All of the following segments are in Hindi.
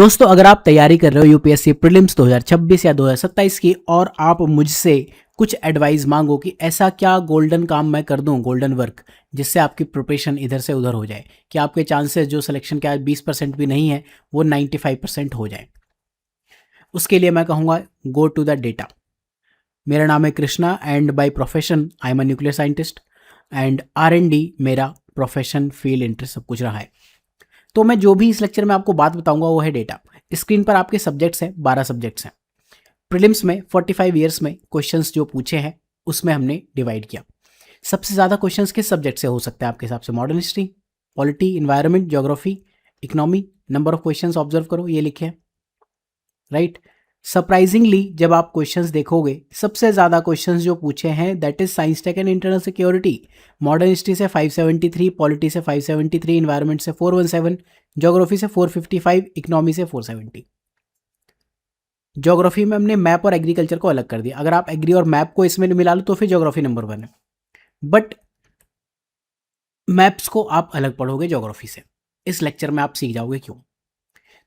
दोस्तों, अगर आप तैयारी कर रहे हो यूपीएससी प्रीलिम्स 2026 या 2027 की और आप मुझसे कुछ एडवाइस मांगो कि ऐसा क्या गोल्डन काम मैं कर दूं, गोल्डन वर्क, जिससे आपकी प्रिपरेशन इधर से उधर हो जाए कि आपके चांसेस जो सिलेक्शन के आज 20% भी नहीं है वो 95% हो जाए, उसके लिए मैं कहूँगा गो टू द डेटा। मेरा नाम है Krishna and by profession I am a nuclear scientist and R&D मेरा प्रोफेशन, फील्ड, इंटरेस्ट सब कुछ रहा है। तो मैं जो भी इस लेक्चर में आपको बात बताऊंगा वो है डेटा। स्क्रीन पर आपके सब्जेक्ट्स हैं, 12 सब्जेक्ट्स हैं। प्रीलिम्स में 45 ईयर्स में क्वेश्चंस जो पूछे हैं उसमें हमने डिवाइड किया। सबसे ज़्यादा क्वेश्चंस किस सब्जेक्ट से हो सकते हैं आपके हिसाब से? Modern history, polity, environment, geography, economy. Number of questions observe करो, ये लिखे हैं, राइट। सरप्राइजिंगली जब आप क्वेश्चंस देखोगे, सबसे ज़्यादा क्वेश्चंस जो पूछे हैं that is science tech and internal security. Modern history से 573, पॉलिटी से 573, इन्वायरमेंट से 417, ज्योग्राफी से 455, इकोनॉमी से 470। ज्योग्राफी में हमने मैप और एग्रीकल्चर को अलग कर दिया। अगर आप एग्री और मैप को इसमें मिला लो तो फिर ज्योग्राफी नंबर 1 है, बट मैप्स को आप अलग पढ़ोगे ज्योग्राफी से। इस लेक्चर में आप सीख जाओगे क्यों।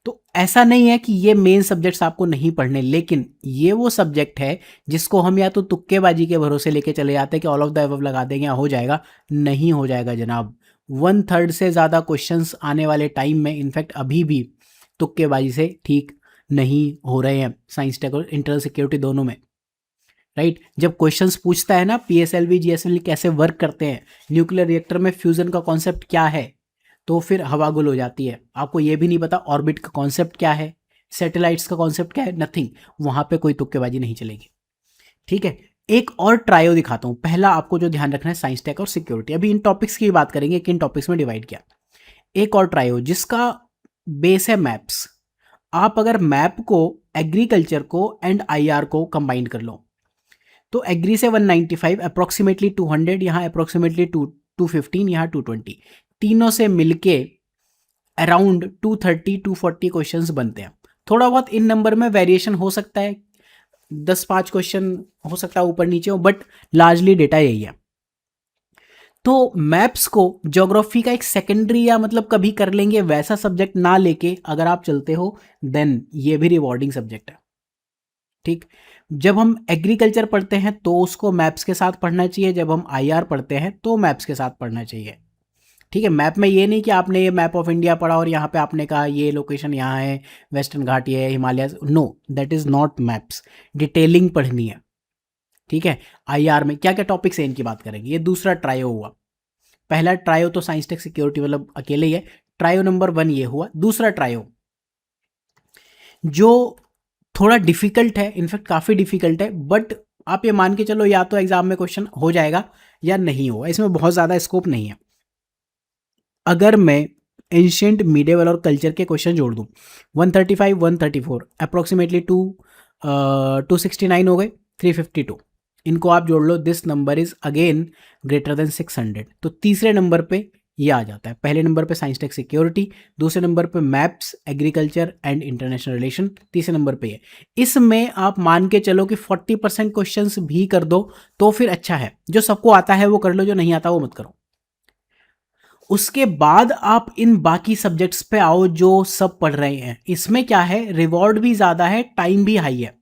तो ऐसा नहीं है कि ये मेन सब्जेक्ट्स आपको नहीं पढ़ने, लेकिन ये वो सब्जेक्ट है जिसको हम या तो तुक्केबाजी के भरोसे लेके चले जाते हैं कि ऑल ऑफ द अबव लगा देंगे हो जाएगा। नहीं हो जाएगा जनाब। 1/3 से ज़्यादा क्वेश्चंस आने वाले टाइम में, इनफैक्ट अभी भी तुक्केबाजी से ठीक नहीं हो रहे हैं साइंस टेक और इंटरनल सिक्योरिटी दोनों में, राइट। जब क्वेश्चंस पूछता है ना PSLV GSLV कैसे वर्क करते हैं, न्यूक्लियर रिएक्टर में फ्यूजन का कॉन्सेप्ट क्या है, तो फिर हवा गुल हो जाती है। आपको ये भी नहीं पता ऑर्बिट का कॉन्सेप्ट क्या है, सैटेलाइट्स का कॉन्सेप्ट क्या है, नथिंग। वहां पे कोई तुक्केबाजी नहीं चलेगी, ठीक है। एक और ट्रायो दिखाता हूं। पहला आपको जो ध्यान रखना है साइंस टेक और सिक्योरिटी। अभी इन टॉपिक्स की बात करेंगे, किन टॉपिक्स में डिवाइड किया। एक और ट्रायो जिसका बेस है मैप्स। आप अगर मैप को, एग्रीकल्चर को एंड IR को कंबाइन कर लो तो एग्री से 195, अप्रोक्सीमेटली 200, यहाँ अप्रोक्सीमेटली 215, यहाँ 220, तीनों से मिलके अराउंड 230 240 क्वेश्चंस बनते हैं। थोड़ा बहुत इन नंबर में वेरिएशन हो सकता है, 10-5 क्वेश्चन हो सकता है ऊपर नीचे हो, बट लार्जली डेटा यही है। तो मैप्स को ज्योग्राफी का एक सेकेंडरी या मतलब कभी कर लेंगे वैसा सब्जेक्ट ना लेके अगर आप चलते हो देन ये भी रिवॉर्डिंग सब्जेक्ट है, ठीक। जब हम एग्रीकल्चर पढ़ते हैं तो उसको मैप्स के साथ पढ़ना चाहिए, जब हम IR पढ़ते हैं तो मैप्स के साथ पढ़ना चाहिए, ठीक है। मैप में ये नहीं कि आपने ये मैप ऑफ इंडिया पढ़ा और यहाँ पे आपने कहा ये लोकेशन यहाँ है, वेस्टर्न घाट ये है, Himalaya, no, that is not maps. Detailing पढ़नी है, ठीक है। IR में क्या क्या टॉपिक्स हैं इनकी बात करेंगे। ये दूसरा ट्रायो हुआ। पहला ट्रायो तो साइंस टेक सिक्योरिटी मतलब अकेले ही है, ट्रायो नंबर 1 ये हुआ। दूसरा ट्रायो जो थोड़ा डिफिकल्ट है, इनफैक्ट काफ़ी डिफिकल्ट है, बट आप ये मान के चलो या तो एग्जाम में क्वेश्चन हो जाएगा या नहीं होगा, इसमें बहुत ज़्यादा स्कोप नहीं है। अगर मैं एंशियंट, मिडेवल और कल्चर के क्वेश्चन जोड़ दूं, 135 134 अप्रोक्सीमेटली 269 हो गए, 352, इनको आप जोड़ लो, this number is again greater than 600। तो तीसरे नंबर पे ये आ जाता है। पहले नंबर पे साइंस टेक सिक्योरिटी, दूसरे नंबर पे maps, agriculture and international relation, तीसरे नंबर पे ये। इसमें आप मान के चलो कि 40% क्वेश्चंस भी कर दो तो फिर अच्छा है। जो सबको आता है वो कर लो, जो नहीं आता वो मत करो। उसके बाद आप इन बाकी सब्जेक्ट्स पे आओ जो सब पढ़ रहे हैं। इसमें क्या है, रिवॉर्ड भी ज्यादा है, टाइम भी हाई है।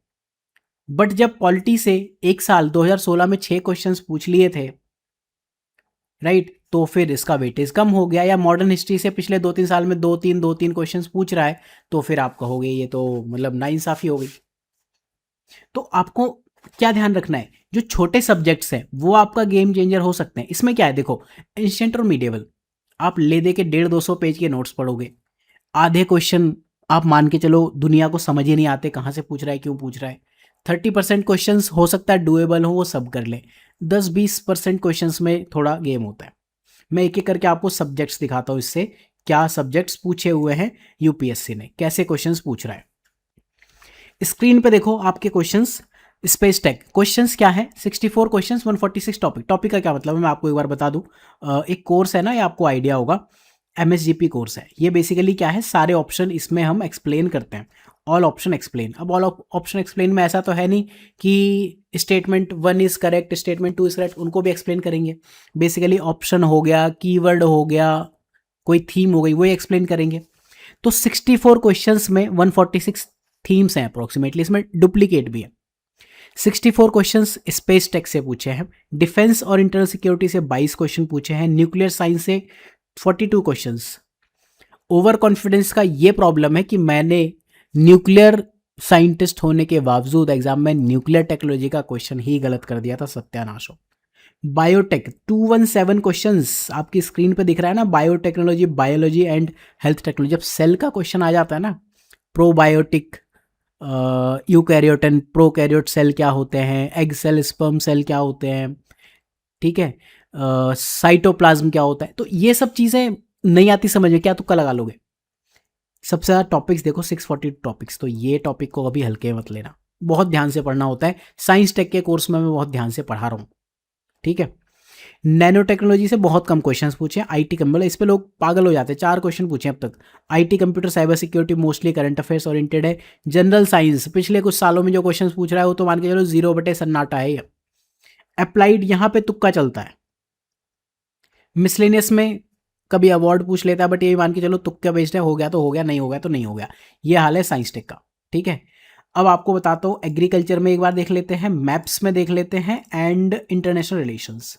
बट जब पॉलिटी से एक साल 2016 में 6 क्वेश्चंस पूछ लिए थे, राइट, तो फिर इसका वेटेज कम हो गया। या मॉडर्न हिस्ट्री से पिछले 2-3 साल में 2-3 क्वेश्चंस पूछ रहा है, तो फिर आप कहोगे ये तो मतलब नाइंसाफी हो गई। तो आपको क्या ध्यान रखना है, जो छोटे सब्जेक्ट्स हैं वो आपका गेम चेंजर हो सकते हैं। इसमें क्या है देखो, एंशिएंट और मिडिवल आप ले दे के 150-200 पेज के नोट्स पढ़ोगे। आधे क्वेश्चन आप मान के चलो दुनिया को समझ ही नहीं आते, कहाँ से पूछ रहा है, क्यों पूछ रहा है। 30% क्वेश्चन हो सकता है डुएबल हो, वो सब कर ले। 10-20% क्वेश्चन में थोड़ा गेम होता है। मैं एक एक करके आपको सब्जेक्ट्स दिखाता हूँ, इससे क्या सब्जेक्ट्स पूछे हुए हैं यूपीएससी ने, कैसे क्वेश्चंस पूछ रहा है। स्क्रीन पे देखो आपके क्वेश्चंस। स्पेस टेक क्वेश्चंस क्या है, 64 क्वेश्चंस, 146 टॉपिक। टॉपिक का क्या मतलब है मैं आपको एक बार बता दूं। एक कोर्स है ना, ये आपको आइडिया होगा, MSGP कोर्स है। ये बेसिकली क्या है, सारे ऑप्शन इसमें हम एक्सप्लेन करते हैं, ऑल ऑप्शन एक्सप्लेन। अब ऑल ऑप्शन एक्सप्लेन में ऐसा तो है नहीं कि statement 1 is correct, statement 2 is correct, उनको भी एक्सप्लेन करेंगे। बेसिकली ऑप्शन हो गया, कीवर्ड हो गया, कोई थीम हो गई, वो एक्सप्लेन करेंगे। तो 64 क्वेश्चंस में 146 थीम्स हैं अप्रोक्सीमेटली, इसमें डुप्लीकेट भी है। 64 क्वेश्चंस स्पेस टेक से पूछे हैं, डिफेंस और इंटरनल सिक्योरिटी से 22 क्वेश्चन पूछे हैं, न्यूक्लियर साइंस से 42 क्वेश्चंस। ओवर कॉन्फिडेंस का ये प्रॉब्लम है कि मैंने न्यूक्लियर साइंटिस्ट होने के बावजूद एग्जाम में न्यूक्लियर टेक्नोलॉजी का क्वेश्चन ही गलत कर दिया था, सत्यानाश हो। बायोटेक 217 क्वेश्चंस आपकी स्क्रीन पे दिख रहा है ना, biotechnology, biology and health technology. जब सेल का क्वेश्चन आ जाता है ना, probiotic, eukaryote and prokaryote cell क्या होते हैं, एग सेल, स्पर्म सेल क्या होते हैं, ठीक है, साइटोप्लाज्म क्या होता है, तो ये सब चीज़ें नहीं आती समझ में, क्या तुक्का लगा लोगे। सबसे ज़्यादा टॉपिक्स देखो 640 टॉपिक्स, तो ये टॉपिक को अभी हल्के मत लेना, बहुत ध्यान से पढ़ना होता है। साइंस टेक के कोर्स में मैं बहुत ध्यान से पढ़ा रहा हूँ, ठीक है। नैनो टेक्नोलॉजी से बहुत कम क्वेश्चंस पूछे हैं। आईटी कंप्यूटर, इस पे लोग पागल हो जाते हैं, 4 क्वेश्चन पूछे अब तक। IT computer cyber security mostly current affairs oriented है। जनरल साइंस पिछले कुछ सालों में जो क्वेश्चन पूछ रहा है वो तो मान के चलो 0 बटे सन्नाटा है ये। अप्लाइड यहाँ पे तुक्का चलता है। मिसलेनियस में कभी अवार्ड पूछ लेता है, बट ये मान के चलो तुक्का बेस्ड है, हो गया तो हो गया, नहीं हो गया तो नहीं हो गया। ये हाल है साइंस टेक का, ठीक है। अब आपको बताता हूँ, एग्रीकल्चर में एक बार देख लेते हैं, मैप्स में देख लेते हैं, एंड इंटरनेशनल रिलेशंस।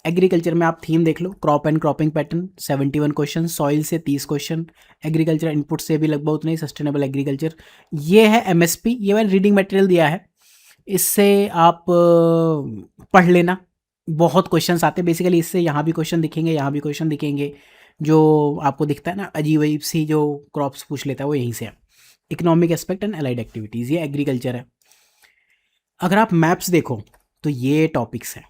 एग्रीकल्चर में आप थीम देख लो, crop and cropping pattern 71 question, soil से 30 क्वेश्चन, एग्रीकल्चर इनपुट से भी लगभग उतने ही, सस्टेनेबल एग्रीकल्चर। ये है एमएसपी, ये मैंने रीडिंग मटेरियल दिया है, इससे आप पढ़ लेना। बहुत क्वेश्चंस आते हैं बेसिकली इससे, यहाँ भी क्वेश्चन दिखेंगे, यहाँ भी क्वेश्चन दिखेंगे। जो आपको दिखता है ना अजीब अजीब सी जो क्रॉप्स पूछ लेता है वो यहीं से है। Economic aspect and allied activities, ये एग्रीकल्चर है। अगर आप मैप्स देखो तो ये टॉपिक्स हैं,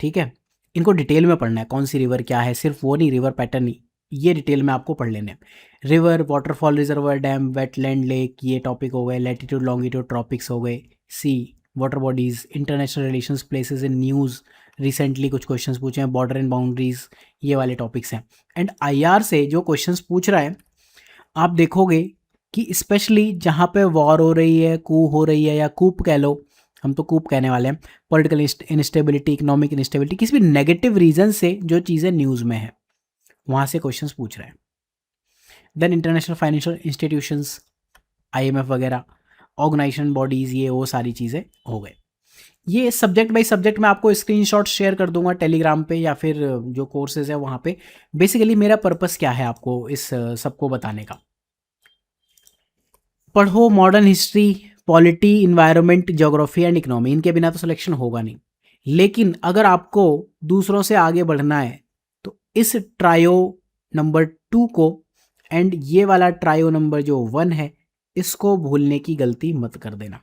ठीक है। इनको डिटेल में पढ़ना है, कौन सी रिवर क्या है, सिर्फ वो नहीं, रिवर पैटर्न नहीं, ये डिटेल में आपको पढ़ लेने हैं। River, waterfall, reservoir, dam, wetland, lake, ये टॉपिक हो गए। लैटिट्यूड लॉन्गिट्यूड ट्रॉपिक्स हो गए। Sea, water bodies, international relations, places in news, recently कुछ क्वेश्चंस पूछे हैं, बॉर्डर एंड बाउंड्रीज, ये वाले टॉपिक्स हैं। एंड आईआर से जो क्वेश्चंस पूछ रहा है, आप देखोगे कि स्पेशली जहाँ पे वॉर हो रही है, कू हो रही है, या कूप कह लो, हम तो कूप कहने वाले हैं, पॉलिटिकल इंस्टेबिलिटी, इकोनॉमिक इंस्टेबिलिटी, किसी भी नेगेटिव रीजन से जो चीज़ें न्यूज़ में है वहाँ से क्वेश्चंस पूछ रहे हैं। Then international financial institutions, IMF वगैरह, ऑर्गेनाइजेशन बॉडीज़, ये वो सारी चीज़ें हो गए। ये सब्जेक्ट बाई सब्जेक्ट मैं आपको स्क्रीनशॉट शेयर कर दूंगा टेलीग्राम पे या फिर जो कोर्सेज है वहाँ पे। बेसिकली मेरा पर्पस क्या है आपको इस सबको बताने का, पढ़ो modern history, polity, environment, geography and economy, इनके बिना तो सिलेक्शन होगा नहीं। लेकिन अगर आपको दूसरों से आगे बढ़ना है तो इस ट्रायो नंबर 2 को एंड ये वाला ट्रायो नंबर जो 1 है इसको भूलने की गलती मत कर देना।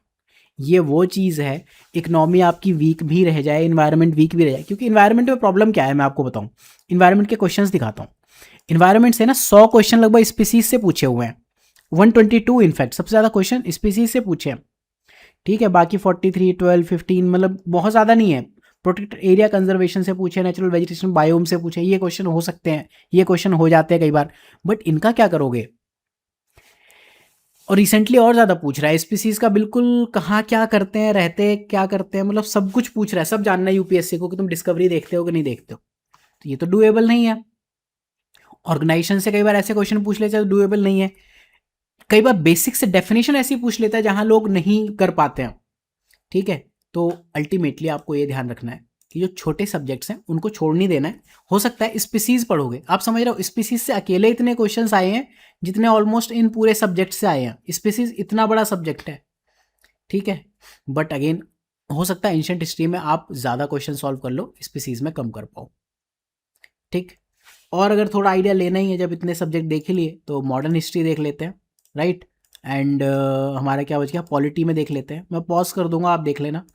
ये वो चीज़ है, इकोनॉमी आपकी वीक भी रह जाए, इन्वायरमेंट वीक भी रह जाए, क्योंकि इन्वायरमेंट में प्रॉब्लम क्या है मैं आपको बताऊं। इन्वायरमेंट के क्वेश्चंस दिखाता हूँ। इन्वायरमेंट से ना 100 क्वेश्चन लगभग स्पीसीज से पूछे हुए हैं, 122 इनफैक्ट सबसे ज़्यादा क्वेश्चन स्पीसीज से पूछे हैं, ठीक है। बाकी 43, 12, 15 मतलब बहुत ज़्यादा नहीं है। प्रोटेक्टेड एरिया कंजर्वेशन से पूछे, नेचुरल वेजिटेशन बायोम से पूछे, ये क्वेश्चन हो सकते हैं, ये क्वेश्चन हो जाते हैं कई बार, बट इनका क्या करोगे। और रिसेंटली और ज़्यादा पूछ रहा है स्पीसीज का, बिल्कुल कहाँ क्या करते हैं, रहते हैं क्या करते हैं, मतलब सब कुछ पूछ रहा है, सब जानना है यूपीएससी को कि तुम डिस्कवरी देखते हो कि नहीं देखते हो। तो ये तो डूएबल नहीं है। ऑर्गेनाइजेशन से कई बार ऐसे क्वेश्चन पूछ लेते हैं डूएबल नहीं है। कई बार बेसिक से डेफिनेशन ऐसी पूछ लेता है जहां लोग नहीं कर पाते हैं, ठीक है। तो अल्टीमेटली आपको ये ध्यान रखना है कि जो छोटे सब्जेक्ट्स हैं उनको छोड़ नहीं देना है। हो सकता है स्पीसीज पढ़ोगे, आप समझ रहे हो, स्पीसीज से अकेले इतने क्वेश्चंस आए हैं जितने ऑलमोस्ट इन पूरे सब्जेक्ट से आए हैं। स्पीसीज इतना बड़ा सब्जेक्ट है, ठीक है। बट अगेन हो सकता है एंशिएंट हिस्ट्री में आप ज़्यादा क्वेश्चन सॉल्व कर लो, स्पीसीज में कम कर पाओ, ठीक। और अगर थोड़ा आइडिया लेना ही है, जब इतने सब्जेक्ट देख लिए तो मॉडर्न हिस्ट्री देख लेते हैं, राइट। एंड हमारा क्या बच गया, पॉलिटी में देख लेते हैं, मैं पॉज कर दूंगा, आप देख लेना।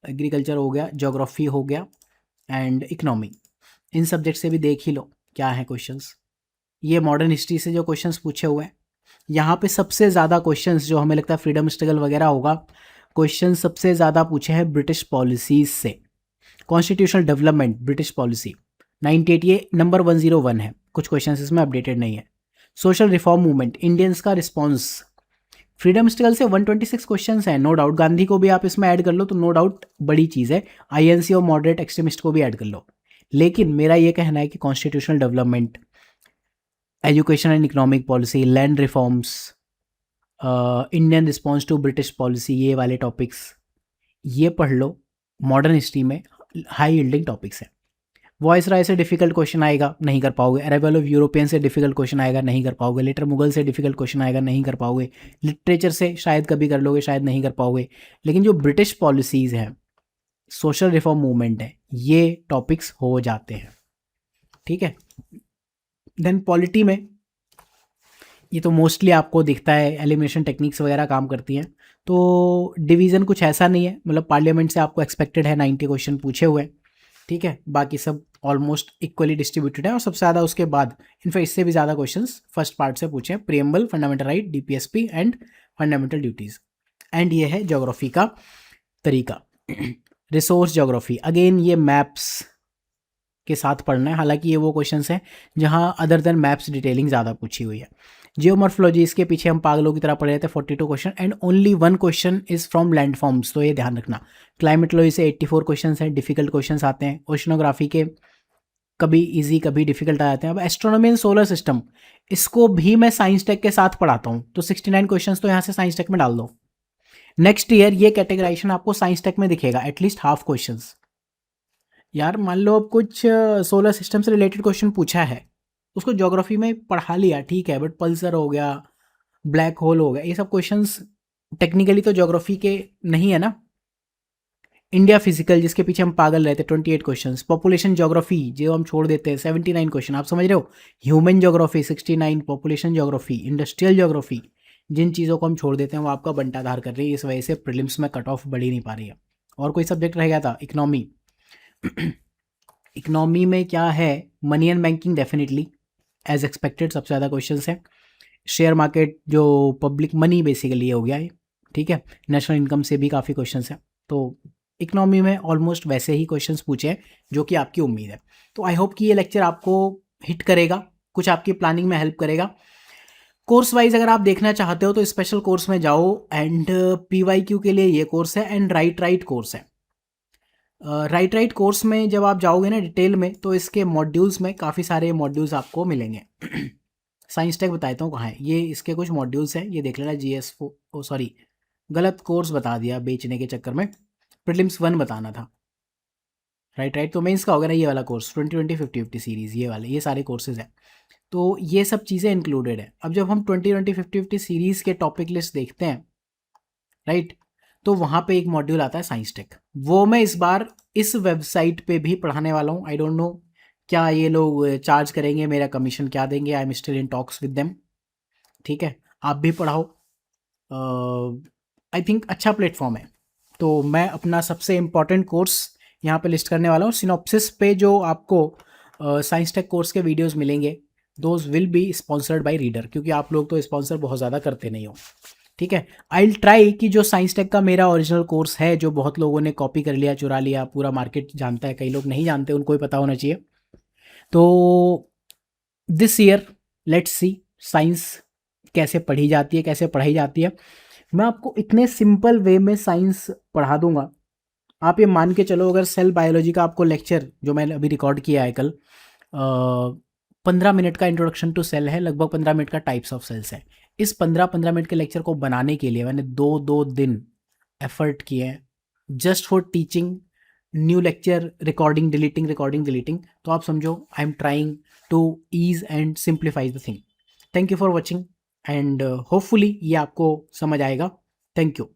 एग्रीकल्चर हो गया, ज्योग्राफी हो गया एंड इकोनॉमी, इन सब्जेक्ट से भी देख ही लो क्या है क्वेश्चंस। ये मॉडर्न हिस्ट्री से जो क्वेश्चंस पूछे हुए हैं, यहाँ पे सबसे ज़्यादा क्वेश्चंस जो हमें लगता है फ्रीडम स्ट्रगल वगैरह होगा, क्वेश्चन सबसे ज़्यादा पूछे हैं ब्रिटिश पॉलिसीज से। कॉन्स्टिट्यूशनल डेवलपमेंट, ब्रिटिश पॉलिसी 98, ये नंबर 101 है, कुछ क्वेश्चंस इसमें अपडेटेड नहीं है। सोशल रिफॉर्म मूवमेंट, इंडियंस का रिस्पॉन्स, फ्रीडम स्ट्रगल से 126 क्वेश्चंस हैं, नो डाउट। गांधी को भी आप इसमें ऐड कर लो तो नो डाउट बड़ी चीज़ है। आईएनसी और मॉडरेट एक्सट्रीमिस्ट को भी ऐड कर लो। लेकिन मेरा ये कहना है कि constitutional development, education and economic policy, land reforms, Indian response to British policy, ये वाले टॉपिक्स ये पढ़ लो। मॉडर्न हिस्ट्री में हाई यील्डिंग टॉपिक्स हैं। वॉइस राय से डिफिकल्ट क्वेश्चन आएगा, नहीं कर पाओगे। अराइवल ऑफ यूरोपियन से डिफिकल्ट क्वेश्चन आएगा, नहीं कर पाओगे। लेटर मुगल से डिफिकल्ट क्वेश्चन आएगा, नहीं कर पाओगे। लिटरेचर से शायद कभी कर लोगे, शायद नहीं कर पाओगे। लेकिन जो ब्रिटिश पॉलिसीज़ हैं, सोशल रिफॉर्म मूवमेंट है, ये टॉपिक्स हो जाते हैं, ठीक है। देन पॉलिटी में ये तो मोस्टली आपको दिखता है, एलिमिनेशन टेक्निक्स वगैरह काम करती हैं। तो डिवीज़न कुछ ऐसा नहीं है, मतलब पार्लियामेंट से आपको एक्सपेक्टेड है 90 क्वेश्चन पूछे हुए, ठीक है। बाकी सब ऑलमोस्ट इक्वली डिस्ट्रीब्यूटेड है, और सबसे ज़्यादा उसके बाद इनफैक्ट इससे भी ज़्यादा क्वेश्चंस फर्स्ट पार्ट से पूछे हैं, preamble, fundamental right, DPSP and fundamental duties. And ये है ज्योग्राफी का तरीका। रिसोर्स ज्योग्राफी, अगेन ये मैप्स के साथ पढ़ना है, हालांकि ये वो क्वेश्चंस हैं जहाँ अदर देन मैप्स डिटेलिंग ज़्यादा पूछी हुई है। जियोमॉर्फोलॉजी, इसके पीछे हम पागलों की तरह पढ़े रहते हैं, 42 question and only 1 question is from landforms, तो ये ध्यान रखना। क्लाइमेटोलॉजी से 84 क्वेश्चन हैं, डिफिकल्ट क्वेश्चन आते हैं। ओशनोग्राफी के कभी इजी कभी डिफिकल्ट आ जाते हैं। अब एस्ट्रोनॉमी एंड सोलर सिस्टम, इसको भी मैं साइंस टेक के साथ पढ़ाता हूँ, तो 69 क्वेश्चन तो यहाँ से साइंस टेक में डाल दो। नेक्स्ट ईयर ये कैटेगराइजेशन आपको साइंस टेक में दिखेगा, एटलीस्ट हाफ क्वेश्चन। यार मान लो अब कुछ सोलर सिस्टम से रिलेटेड क्वेश्चन पूछा है, उसको ज्योग्राफी में पढ़ा लिया, ठीक है, बट पल्सर हो गया, ब्लैक होल हो गया, ये सब क्वेश्चंस टेक्निकली तो ज्योग्राफी के नहीं है ना। इंडिया फिजिकल, जिसके पीछे हम पागल रहते हैं, 28 क्वेश्चंस। पॉपुलेशन ज्योग्राफी जो हम छोड़ देते हैं, 79 क्वेश्चन, आप समझ रहे हो। Human geography 69, population geography, industrial geography, जिन चीज़ों को हम छोड़ देते हैं वो आपका बंटाधार कर रही है, इस वजह से प्रीलिम्स में कट ऑफ बढ़ ही नहीं पा रही है। और कोई सब्जेक्ट रह गया था, इकोनॉमी। इकोनॉमी में क्या है, money and banking definitely as expected सबसे ज़्यादा क्वेश्चंस हैं। शेयर मार्केट जो पब्लिक मनी बेसिकली हो गया है, ठीक है। नेशनल इनकम से भी काफ़ी क्वेश्चंस हैं, तो इकोनॉमी में ऑलमोस्ट वैसे ही क्वेश्चंस पूछे हैं जो कि आपकी उम्मीद है। तो आई होप कि ये लेक्चर आपको हिट करेगा, कुछ आपकी प्लानिंग में हेल्प करेगा। कोर्स वाइज अगर आप देखना चाहते हो तो स्पेशल कोर्स में जाओ, एंड PYQ के लिए ये कोर्स है, एंड राइट कोर्स है। राइट कोर्स में जब आप जाओगे ना डिटेल में, तो इसके मॉड्यूल्स में काफ़ी सारे मॉड्यूल्स आपको मिलेंगे। साइंस टेक बताता हूँ कहाँ है, ये इसके कुछ मॉड्यूल्स हैं, ये देख लेना। सॉरी, गलत कोर्स बता दिया बेचने के चक्कर में, प्रीलिम्स 1 बताना था। राइट तो मेंस का होगा ना ये वाला कोर्स, 2020 50-50 सीरीज़, ये वाले, ये सारे कोर्सेज हैं, तो ये सब चीज़ें इंक्लूडेड है। अब जब हम 2020 50-50 सीरीज़ के टॉपिक लिस्ट देखते हैं, राइट, तो वहाँ पे एक मॉड्यूल आता है साइंस टेक, वो मैं इस बार इस वेबसाइट पे भी पढ़ाने वाला हूँ। आई डोंट नो क्या ये लोग चार्ज करेंगे, मेरा कमीशन क्या देंगे, I am still in talks with them, ठीक है। आप भी पढ़ाओ, आई थिंक अच्छा प्लेटफॉर्म है। तो मैं अपना सबसे इम्पॉर्टेंट कोर्स यहाँ पे लिस्ट करने वाला हूँ। सिनॉप्सिस पे जो आपको साइंस टेक कोर्स के वीडियोस मिलेंगे, those will be sponsored by reader, क्योंकि आप लोग तो स्पॉन्सर बहुत ज़्यादा करते नहीं हो, ठीक है। आई विल ट्राई कि जो साइंस टेक का मेरा ओरिजिनल कोर्स है, जो बहुत लोगों ने कॉपी कर लिया, चुरा लिया, पूरा मार्केट जानता है, कई लोग नहीं जानते, उनको ही पता होना चाहिए। तो this year let's see science कैसे पढ़ी जाती है, कैसे पढ़ाई जाती है। मैं आपको इतने सिंपल वे में साइंस पढ़ा दूंगा, आप ये मान के चलो, अगर सेल बायोलॉजी का आपको लेक्चर जो मैंने अभी रिकॉर्ड किया है कल, 15 मिनट का इंट्रोडक्शन टू सेल है, लगभग 15 मिनट का टाइप्स ऑफ सेल्स है। इस 15-15 मिनट के लेक्चर को बनाने के लिए मैंने 2 दिन एफर्ट किए हैं, just for teaching new lecture, recording deleting. तो आप समझो I am trying to ease and simplify the thing. Thank you for watching, and hopefully ये आपको समझ आएगा। Thank you.